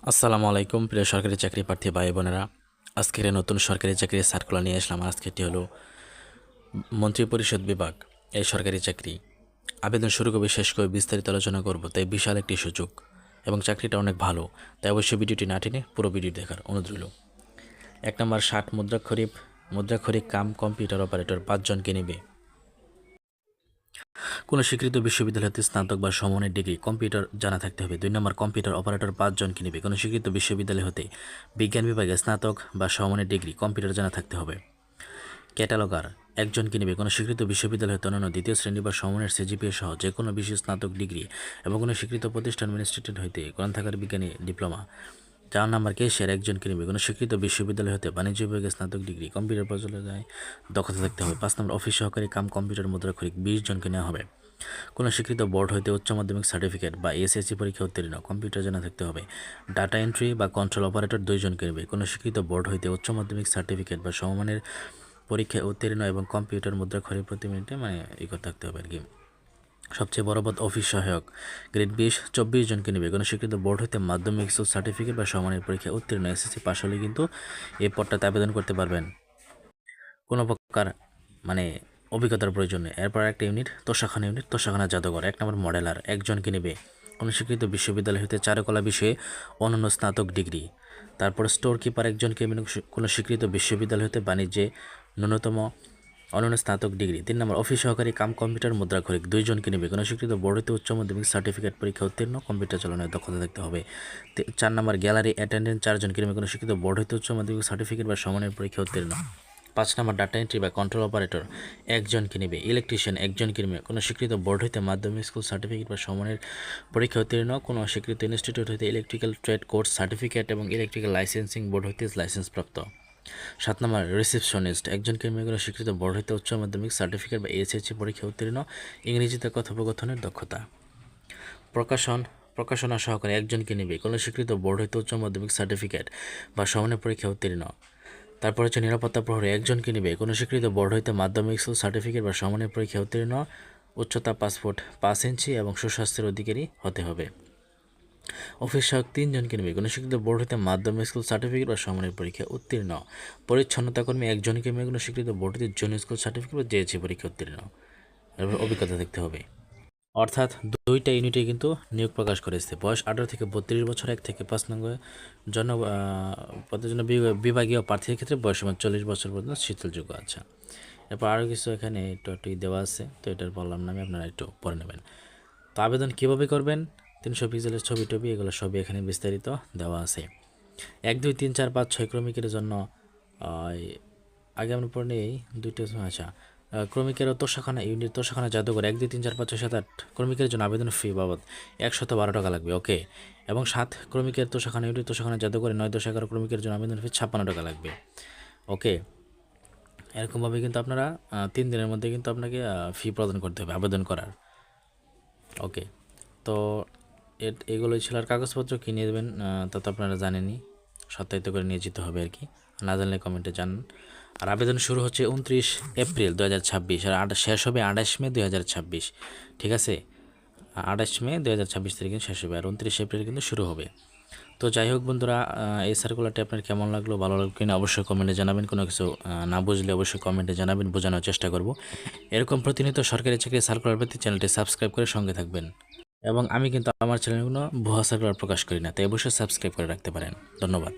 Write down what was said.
আসসালামু আলাইকুম প্রিয় সরকারি চাকরি প্রার্থী ভাই বোনেরা। আজকের এই নতুন সরকারি চাকরির সার্কুলার নিয়ে আসলাম। আজকেরটি হলো মন্ত্রিপরিষদ বিভাগ, এই সরকারি চাকরি। আবেদন শুরু করবে, শেষ করে বিস্তারিত আলোচনা করব, তাই বিশাল একটি সুযোগ এবং চাকরিটা অনেক ভালো। তাই অবশ্যই ভিডিওটি না টেনে পুরো ভিডিও দেখার অনুরোধ রইল। 1 নম্বর 60 মুদ্রাক্ষরিক কাম কম্পিউটার অপারেটর 5 জনকে নেবে। কোনো স্বীকৃত বিশ্ববিদ্যালয় হতে স্নাতক বা সমমানের ডিগ্রি কম্পিউটার জানা থাকতে হবে। 2 নম্বর কম্পিউটার অপারেটর 5 জনকে নেবে। কোনো স্বীকৃত বিশ্ববিদ্যালয় হতে বিজ্ঞান বিভাগে স্নাতক বা সমমানের ডিগ্রি কম্পিউটার জানা থাকতে হবে। ক্যাটালগার 1 জনকে নেবে। কোনো স্বীকৃত বিশ্ববিদ্যালয় হতে অন্যান্য দ্বিতীয় শ্রেণী বা সমমানের সিজিপিএ সহ যে কোনো বিশেষ স্নাতক ডিগ্রি এবং কোনো স্বীকৃত প্রতিষ্ঠান ইনস্টিটিউট হইতে গ্রন্থাগার বিজ্ঞানী ডিপ্লোমা। 4 নম্বর ক্যাশিয়ার 1 জনকে নেবে। কোনো স্বীকৃত বিশ্ববিদ্যালয় হতে বাণিজ্য বিভাগে স্নাতক ডিগ্রি কম্পিউটার পরিচালনায় দক্ষতা থাকতে হবে। 5 নম্বর অফিস সহকারী কাম কম্পিউটার মুদ্রাক্ষরিক 20 জনকে নেওয়া হবে। কোনো স্বীকৃত বোর্ড হইতে উচ্চ মাধ্যমিক সার্টিফিকেট বা এসএসসি পরীক্ষা উত্তীর্ণ কম্পিউটার জানা থাকতে হবে। ডাটা এন্ট্রি বা কন্ট্রোল অপারেটর 2 জনকে নেবে। কোনো স্বীকৃত বোর্ড হইতে উচ্চ মাধ্যমিক সার্টিফিকেট বা সমমানের পরীক্ষায় উত্তীর্ণ এবং কম্পিউটার মুদ্রাক্ষরিক প্রতি মিনিটে থাকতে হবে আর কি। সবচেয়ে বড় পদ অফিস সহায়ক গ্রেড 20 24 জনকে নেবে। কোনো স্বীকৃত বোর্ড হইতে মাধ্যমিক সার্টিফিকেট বা সমমানের পরীক্ষায় উত্তীর্ণ এসএসসি পাশ হলে কিন্তু এই পদটাতে আবেদন করতে পারবেন, কোনো প্রকার অভিজ্ঞতার প্রয়োজন নেই। এরপর একটা তোষাখানা জাদুঘর 1 নম্বর মডেলার 1 জনকে নেবে। কোনো স্বীকৃত বিশ্ববিদ্যালয় হতে চারুকলা বিষয়ে অনন্য স্নাতক ডিগ্রি। তারপর স্টোর কিপার 1 জনকে নেবে। কোনো স্বীকৃত বিশ্ববিদ্যালয় হতে বাণিজ্যে ন্যূনতম অনন্য স্নাতক ডিগ্রি। 3 নম্বর অফিস সহকারী কাম কম্পিউটার মুদ্রাক্ষরিক 2 জনকে নেবে। কোনো স্বীকৃত বোর্ড হতে উচ্চ মাধ্যমিক সার্টিফিকেট পরীক্ষা উত্তীর্ণ কম্পিউটার চালানোর দক্ষতা থাকতে হবে। 4 নম্বর গ্যালারি অ্যাটেন্ডেন্ট 4 জনকে নেবে। কোনো স্বীকৃত বোর্ড হতে উচ্চ মাধ্যমিক সার্টিফিকেট বা সমানের পরীক্ষা উত্তীর্ণ। 5 নম্বর ডাটা এন্ট্রি বা কন্ট্রোল অপারেটর 1 জনকে নেবে। ইলেকট্রিশিয়ান 1 জনকে নেবে। কোনো স্বীকৃত বোর্ড হইতে মাধ্যমিক স্কুল সার্টিফিকেট বা সমানের পরীক্ষা উত্তীর্ণ, কোনো স্বীকৃত ইনস্টিটিউট হইতে ইলেকট্রিক্যাল ট্রেড কোর্স সার্টিফিকেট এবং ইলেকট্রিক্যাল লাইসেন্সিং বোর্ড হইতে লাইসেন্সপ্রাপ্ত। 7 নম্বর রিসেপশনিস্ট 1 জনকে নেবে। কোনো স্বীকৃত বোর্ড হইতে উচ্চ মাধ্যমিক সার্টিফিকেট বা এসএসসি পরীক্ষা উত্তীর্ণ, ইংরেজিতে কথোপকথনের দক্ষতা। প্রকাশনা সহকারী 1 জনকে নেবে। কোনো স্বীকৃত বোর্ড হইতে উচ্চ মাধ্যমিক সার্টিফিকেট বা সমানের পরীক্ষা উত্তীর্ণ। তারপর হচ্ছে নিরাপত্তা প্রহরী 1 জনকে নেবে। কোনো স্বীকৃত বোর্ড হইতে মাধ্যমিক স্কুল সার্টিফিকেট বা সমানের পরীক্ষা উত্তীর্ণ, উচ্চতা 5 ফুট 5 ইঞ্চি এবং সুস্বাস্থ্যের অধিকারী হতে হবে। অফিস সহায়ক 3 জনকে নেবে। কোনো স্বীকৃত বোর্ড হইতে মাধ্যমিক স্কুল সার্টিফিকেট বা সমানের পরীক্ষা উত্তীর্ণ। পরিচ্ছন্নতা কর্মী 1 জনকে নেবে। কোনো স্বীকৃত বোর্ড হইতে জুনিয়র স্কুল সার্টিফিকেট বা জেএসসি পরীক্ষা উত্তীর্ণ। এরপর অভিজ্ঞতা দেখতে হবে। অর্থাৎ 2টা ইউনিটে কিন্তু নিয়োগ প্রকাশ করেছে। বয়স 18 থেকে 32 বছর। 1 থেকে 5 নং জন পদের জন্য বিভাগীয় প্রার্থীর ক্ষেত্রে বয়সসীমা 40 বছর পর্যন্ত শিথিলযোগ্য আছে। এরপর আরও কিছু এখানে একটু দেওয়া আছে, তো এটার বললাম না আমি, আপনারা একটু পড়ে নেবেন। তো আবেদন কীভাবে করবেন, 300 পিক্সেলের ছবি টবি এগুলো সবই এখানে বিস্তারিত দেওয়া আছে। 1 2 3 4 5 6 ক্রমিকের জন্য আগে আমরা পড়ে নেই দুইটা। আচ্ছা, ক্রমিকের তোষাখানা ইউনিট তোষাখানা জাদুঘর 1 2 3 4 5 6 7 8 ক্রমিকের জন্য আবেদন ফি বাবদ 112 টাকা লাগবে। ওকে। এবং 7 ক্রমিকের তোষাখানা ইউনিট তোষাখানা জাদুঘরে 9 10 11 ক্রমিকের জন্য আবেদন ফি 56 টাকা লাগবে। ওকে। এরকমভাবে কিন্তু আপনারা 3 দিনের মধ্যে কিন্তু আপনাকে ফি প্রদান করতে হবে আবেদন করার। ওকে। তো এগুলোই ছিল। আর কাগজপত্র কী নিয়ে দেবেন তা তো আপনারা জানেনই, সত্যায়িত করে নিয়ে যেতে হবে আর কি। না জানলে কমেন্টে জানান। আর আবেদন শুরু হচ্ছে 29 এপ্রিল 2026 আর শেষ হবে 28 মে 2026। ঠিক আছে, 28 মে 2026 তারিখে শেষ হবে আর 29 এপ্রিল কিন্তু শুরু হবে। তো যাই হোক বন্ধুরা, এই সার্কুলারটি আপনার কেমন লাগলো, ভালো লাগলো কিনা অবশ্যই কমেন্টে জানাবেন। কোনো কিছু না বুঝলে অবশ্যই কমেন্টে জানাবেন, বোঝানোর চেষ্টা করব। এরকম প্রতিনিয়ত সরকারি চাকরি সার্কুলার পেতে চ্যানেলটি সাবস্ক্রাইব করে সঙ্গে থাকবেন। এবং আমি কিন্তু আমার চ্যানেলগুলো ভুয়া সার্কুলার প্রকাশ করি না, তাই অবশ্যই সাবস্ক্রাইব করে রাখতে পারেন। ধন্যবাদ।